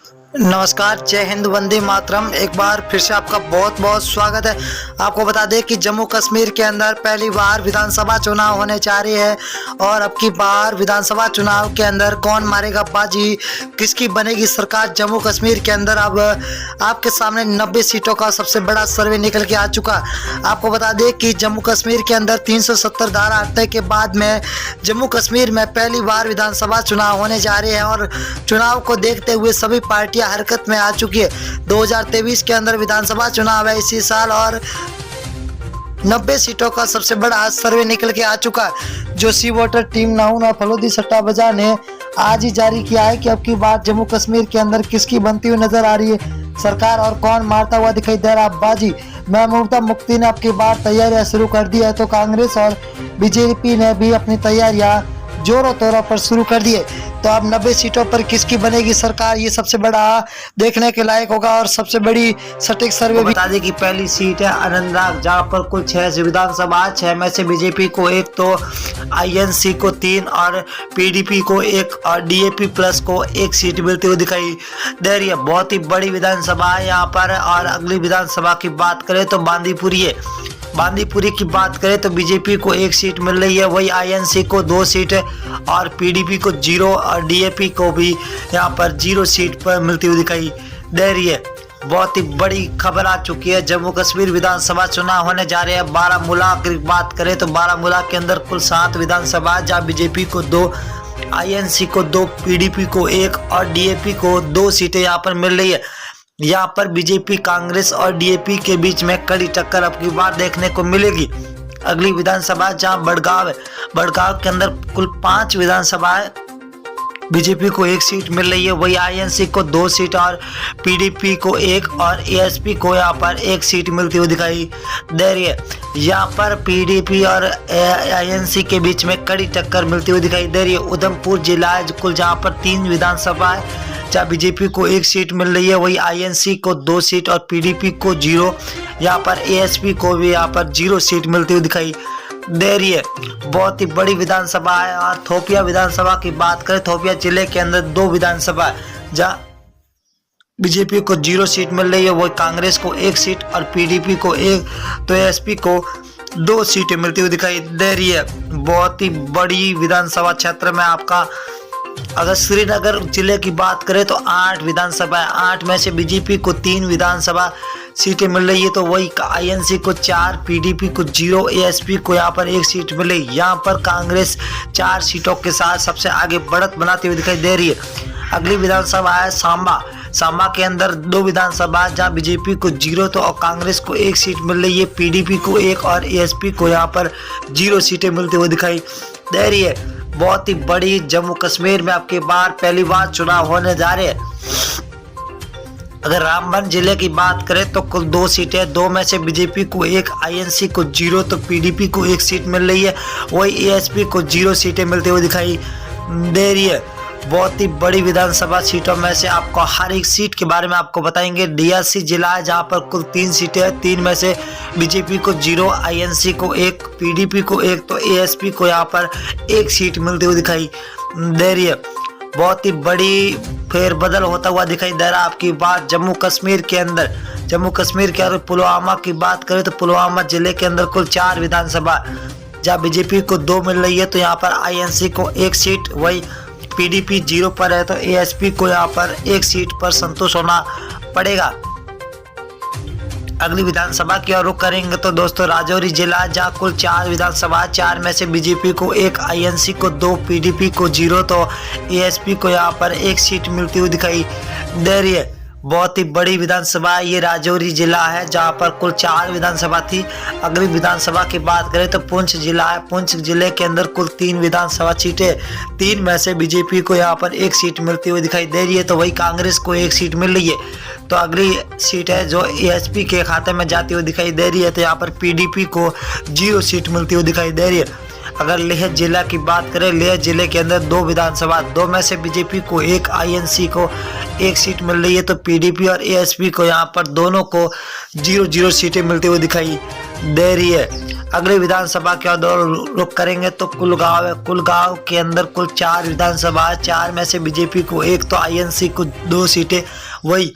नमस्कार, जय हिंद, वंदे मातरम। एक बार फिर से आपका बहुत बहुत स्वागत है। आपको बता दें कि जम्मू कश्मीर के अंदर पहली बार विधानसभा चुनाव होने जा रही है और अब की बार विधानसभा चुनाव के अंदर कौन मारेगा बाजी, किसकी बनेगी सरकार जम्मू कश्मीर के अंदर। अब आपके सामने 90 सीटों का सबसे बड़ा सर्वे निकल के आ चुका। आपको बता दें कि जम्मू कश्मीर के अंदर 370 धारा हटने के बाद में जम्मू कश्मीर में पहली बार विधानसभा चुनाव होने जा रहे हैं और चुनाव को देखते हुए सभी पार्टियां हरकत में आ चुकी है। 2023 के अंदर विधानसभा चुनाव है इसी साल और 90 सीटों का सबसे बड़ा सर्वे निकल के आ चुका है, जो सी वोटर टीम नाउन और फलोदी सट्टा बाजार ने आज ही जारी किया है कि अब की बात जम्मू कश्मीर के अंदर किसकी बनती हुई नजर आ रही है सरकार और कौन मारता हुआ दिखाई दे रहा बाजी। महबूबा मुफ्ती ने अब की बार तैयारियां शुरू कर दी है तो कांग्रेस और बीजेपी ने भी अपनी तैयारियां जोरों तौरों पर शुरू कर दिए। तो अब 90 सीटों पर किसकी बनेगी सरकार, ये सबसे बड़ा देखने के लायक होगा और सबसे बड़ी सटीक सर्वे बता दें कि पहली सीट है अनंतनाग, जहां पर कुल 6 विधानसभा, 6 में से बीजेपी को 1, तो आईएनसी को 3 और पीडीपी को 1 और डीएपी प्लस को 1 सीट मिलती हुई दिखाई दे रही है। बहुत ही बड़ी विधानसभा है यहाँ पर। और अगली विधानसभा की बात करें तो बांदीपुरी है। बांदीपुरी की बात करें तो बीजेपी को 1 सीट मिल रही है, वही आईएनसी को 2 सीट और पीडीपी को 0 और डीएपी को भी यहाँ पर 0 सीट पर मिलती हुई दिखाई दे रही है। बहुत ही बड़ी खबर आ चुकी है। जम्मू कश्मीर विधानसभा चुनाव होने जा रहे हैं। बारामूला की बात करें तो बारामूला के अंदर कुल 7 विधानसभा, जहाँ बीजेपी को 2, आईएनसी को 2, पीडीपी को 1 और डीएपी को 2 सीटें यहाँ पर मिल रही है। यहाँ पर बीजेपी, कांग्रेस और डीएपी के बीच में कड़ी टक्कर अब की बार देखने को मिलेगी। अगली विधानसभा जहाँ बड़गांव है, बड़गांव के अंदर कुल 5 विधानसभा है, बीजेपी को 1 सीट मिल रही है, वही आईएनसी को 2 सीट और पीडीपी को 1 और एएसपी को यहाँ पर 1 सीट मिलती हुई दिखाई दे रही है। यहाँ पर पीडीपी और आईएनसी के बीच में कड़ी टक्कर मिलती हुई दिखाई दे रही है। उधमपुर जिला है कुल, जहाँ पर 3 विधानसभा है, जहाँ बीजेपी को 1 सीट मिल रही है, वही आईएनसी को 2 सीट और पीडीपी को 0, यहाँ पर एएसपी को भी यहाँ पर 0 सीट मिलती हुई दिखाई दे रही है। बहुत ही बड़ी विधानसभा है। और थोपिया विधानसभा की बात करें, थोपिया जिले के अंदर 2 विधानसभा है, जहाँ बीजेपी को 0 सीट मिल रही है, वही कांग्रेस को 1 सीट और पीडीपी को 1, तो एएसपी को 2 सीटें मिलती हुई दिखाई दे रही है। बहुत ही बड़ी विधानसभा क्षेत्र में आपका। अगर श्रीनगर जिले की बात करें तो 8 विधानसभा है, 8 में से बीजेपी को 3 विधानसभा सीटें मिल रही है, तो वही आईएनसी को 4, पीडीपी को 0, एएसपी को यहाँ पर 1 सीट मिल रही है। यहाँ पर कांग्रेस 4 सीटों के साथ सबसे आगे बढ़त बनाती हुई दिखाई दे रही है। अगली विधानसभा है सांबा। सांबा के अंदर 2 विधानसभा, जहाँ बीजेपी को 0 तो और कांग्रेस को 1 सीट मिल रही है, पीडीपी को 1 और एएसपी को यहाँ पर 0 सीटें मिलती हुई दिखाई दे रही है। बहुत ही बड़ी जम्मू कश्मीर में आपके बार पहली बार चुनाव होने जा रहे हैं। अगर रामबन जिले की बात करें तो कुल 2 सीटें, 2 में से बीजेपी को 1, आईएनसी को 0 तो पीडीपी को 1 सीट मिल रही है, वही एएसपी को 0 सीटें मिलती हुई दिखाई दे रही है। बहुत ही बड़ी विधानसभा सीटों में से आपको हर एक सीट के बारे में आपको बताएंगे। डीआरसी जिला है, जहाँ पर कुल 3 सीटें हैं, 3 में से बीजेपी को 0, आईएनसी को 1, पीडीपी को 1 तो एएसपी को यहाँ पर 1 सीट मिलती हुई दिखाई दे रही है। बहुत ही बड़ी फेरबदल होता हुआ दिखाई दे रहा है आपकी बात जम्मू कश्मीर के अंदर। जम्मू कश्मीर के अंदर पुलवामा की बात करें तो पुलवामा जिले के अंदर कुल 4 विधानसभा, जहाँ बीजेपी को 2 मिल रही है, तो यहाँ पर आईएनसी को 1 सीट, वही पीडीपी 0 पर है, तो एएसपी को यहाँ पर 1 सीट पर संतुष्ट होना पड़ेगा। अगली विधानसभा की ओर रुख करेंगे तो दोस्तों राजौरी जिला, जहाँ कुल 4 विधानसभा, 4 में से बीजेपी को 1, आईएनसी को 2, पीडीपी को 0 तो एएसपी को यहाँ पर 1 सीट मिलती हुई दिखाई दे रही है। बहुत ही बड़ी विधानसभा ये राजौरी जिला है, जहाँ पर कुल 4 विधानसभा थी। अगली विधानसभा की बात करें तो पुंछ जिला है। पुंछ जिले के अंदर कुल 3 विधानसभा सीटें, 3 में से बीजेपी को यहाँ पर 1 सीट मिलती हुई दिखाई दे रही है, तो वही कांग्रेस को 1 सीट मिल रही है। तो अगली सीट है जो एएसपी के खाते में जाती हुई दिखाई दे रही है, तो यहाँ पर पीडीपी को 0 सीट मिलती हुई दिखाई दे रही है। अगर लेह जिला की बात करें, लेह जिले के अंदर 2 विधानसभा, 2 में से बीजेपी को 1, आईएनसी को 1 सीट मिल रही है, तो पीडीपी और एएसपी को यहाँ पर दोनों को 0-0 सीटें मिलती हुई दिखाई दे रही है। अगली विधानसभा की ओर रुख करेंगे तो कुलगांव है। कुलगांव के अंदर कुल 4 विधानसभा, 4 में से बीजेपी को 1 तो आईएनसी को 2 सीटें, वही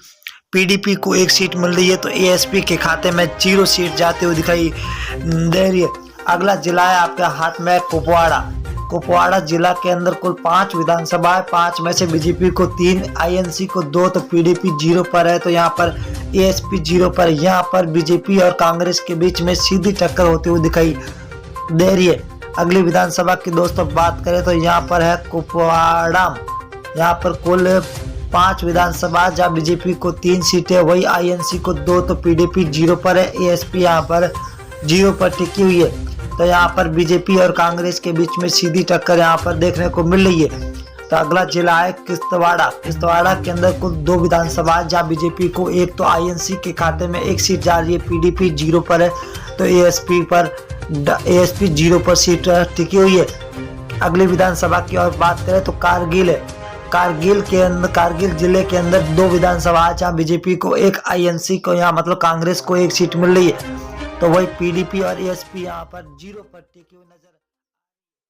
पीडीपी को 1 सीट मिल रही है, तो एएसपी के खाते में 0 सीट जाते हुए दिखाई दे रही है। अगला जिला है आपके हाथ में कुपवाड़ा। कुपवाड़ा जिला के अंदर कुल 5 विधानसभा है, 5 में से बीजेपी को 3, आईएनसी को 2, तो पीडीपी 0 पर है, तो यहाँ पर एएसपी 0 पर। यहाँ पर बीजेपी और कांग्रेस के बीच में सीधी टक्कर होती हुई दिखाई दे रही है। अगली विधानसभा की दोस्तों बात करें तो यहाँ पर है कुपवाड़ा। यहाँ पर कुल 5 विधानसभा, जहाँ बीजेपी को 3 सीटें, वही आईएनसी को 2, तो पीडीपी 0 पर है, एएसपी यहाँ पर 0 पर टिकी हुई है। तो यहाँ पर बीजेपी और कांग्रेस के बीच में सीधी टक्कर यहाँ पर देखने को मिल रही है। तो अगला जिला है किश्तवाड़ा। किश्तवाड़ा के अंदर कुल 2 विधानसभा, जहाँ बीजेपी को 1 तो आईएनसी के खाते में 1 सीट जा रही है, पीडीपी 0 पर है, तो एएसपी 0 पर सीट टिकी हुई है। अगली विधानसभा की और बात करें तो कारगिल है। कारगिल जिले के अंदर 2 विधानसभा, जहाँ बीजेपी को 1, आईएनसी को यहाँ मतलब कांग्रेस को 1 सीट मिल रही है, तो वही पीडीपी और एएसपी यहाँ पर 0 पर टिकी हुई नजर